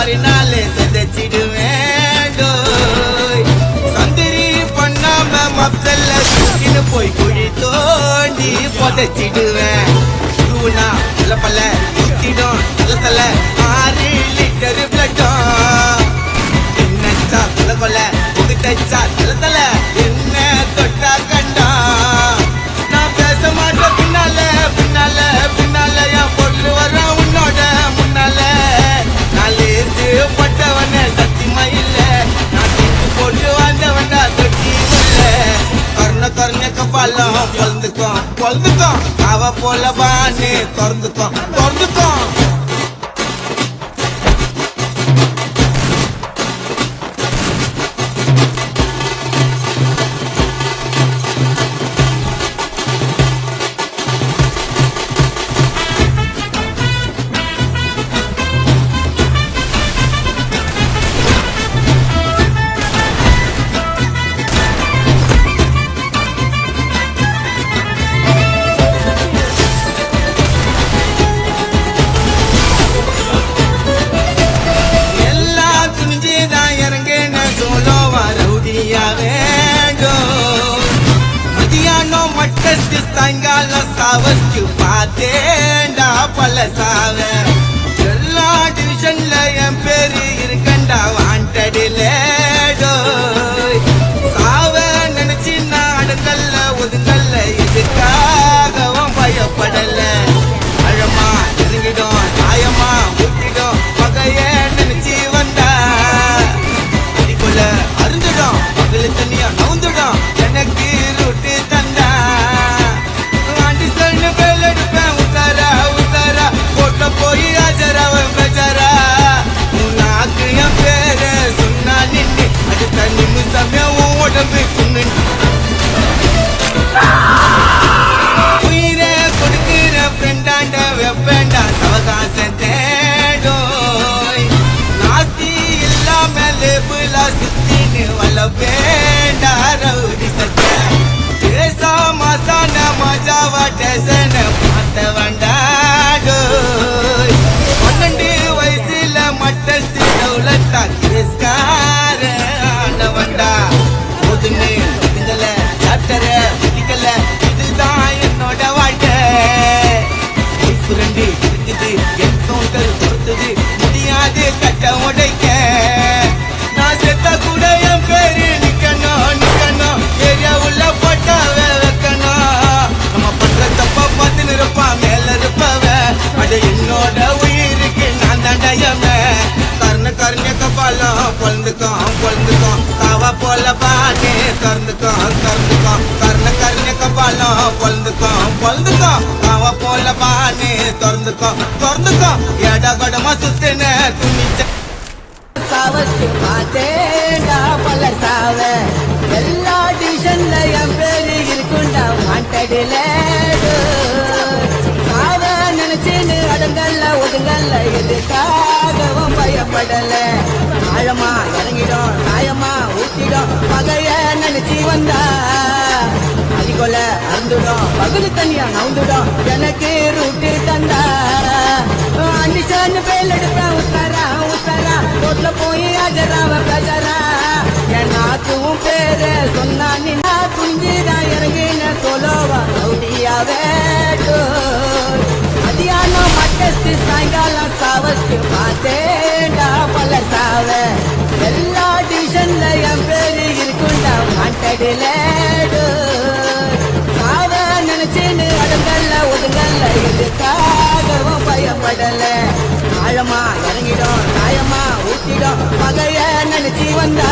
மறுநாளே செதச்சிடுவேன் சந்திரி பண்ணாம மப்சல்ல தூக்கின்னு போய் குழி தோண்டி புதைச்சிடுவேன் தூணா பல ஊத்திடும் தல 6 லிட்டர் பிளட்டும் என்னச்சா தலை கொல்ல உகிட்டச்சா தல என்ன தொட்டா கண்டா நான் பேச மாட்டேன் பின்னால என் பொருள் வர உன்னோட முன்னால நான் லேசு பட்டவன சத்தியமா இல்ல நான் தீட்டு போட்டு வாழ்ந்தவன்டா தொட்டி கருண கப்பாலம் பொழுதுக்கும் அவ போல பானு திறந்துக்கும் சாயங்காலம் சாவச்சு பார்த்தேன்டா பல சாவ எல்லா டிவிஷன்ல என் பேரு இருக்கண்டா வாண்டடில சாவ நினைச்சு நான் அடுங்கல்ல ஒதுங்கல்ல இதுக்காகவும் பயப்படல அழமா நெருங்கிடும் சாயமா ஊத்திடும் பகைய நினைச்சு வந்தா அடிக்குள்ள அருந்துடும் பகலு தண்ணியா நவுந்துடும் எனக்கு ரூட்டு தந்தா போய் ஆஜராவன் பெஜாரா உன்னாக்கு என் பேர சொன்னா நின்று அடுத்த நிமிஷமே உன் உடம்பு குன்னு உயிரை கொடுக்கிற ஃப்ரெண்டாண்ட வெப்பேண்டா சவகாசம் தேடோய் நாஸ்தி இல்லாம லேபுலா சுத்தின்னு வளப்பேண்டா ரவுடி சட்ட தேசா மாசான மஜாவா டேசன பார்த்த வண்டா 12 வயசுல மட்டஸ்து டவுலட்டா கிரஸ்காரவண்டா ஒதுங்க இதுங்கல டாக்டர மெடிக்கல இதுதான் என்னோட வாழ்க்கை ஃப்ரெண்டு இருக்குது என்கவுண்டர் பொறுத்தது முடியாது கட்ட உடைக்க நான் செத்த கூட என் பேரு நிக்கணும் ஏரியா உள்ள போட்டாவ வைக்கணும் நம்ம பண்ற தப்ப பார்த்து இருப்பான் மேல இருப்பவ அட என்னோட உயிருக்கு நான் தண்டயமே கருண கபாலம் பொழுதுக்கும் காவா போல பானே திறந்துக்கும் கருண கபாலம் பொழுதுக்கும் காவா போல பானே திறந்துக்கும் எட கொடமா சுத்தின துணிச்ச சாவச்சு பார்த்தேண்டா பல சாவ எல்லா டிவிஷன்ல என் பேரு இருக்குண்டா வாண்டடில சாவ நினைச்சுன்னு அடங்கல்ல ஒதுங்கல்ல எதுக்காகவும் பயப்படல ஆழமா இறங்கிடும் சாயமா ஊத்திடும் பகைய நினைச்சு வந்தா அடிகொல அருந்துடும் பகுதி தனியா நவுந்துடும் எனக்கு ரூட்டு தந்தா அண்டிச்சான்னு பேல் எடுப்பேன் உத்தாரா ரோட்ல போய் ஆஜராவ பிரஜரா என் நாக்கும் பேரு சொன்னா நின்னா துணிஞ்சுதான் இறங்கின சோலோவா ரவுடியாவே மதியானம் மட்டஸ்து சாயங்காலம் சாவச்சு பார்த்தேண்டா பல சாவ எல்லா டிவிஷன்ல என் பேரு இருக்குண்டா வாண்டடில சாவ நினைச்சுன்னு அடங்கல்ல ஒதுங்கல்ல இதுக்காகவும் பயப்படல ஆழமா இறங்கிடும் சாயமா ஊத்திடும் பகைய நினைச்சு வந்தா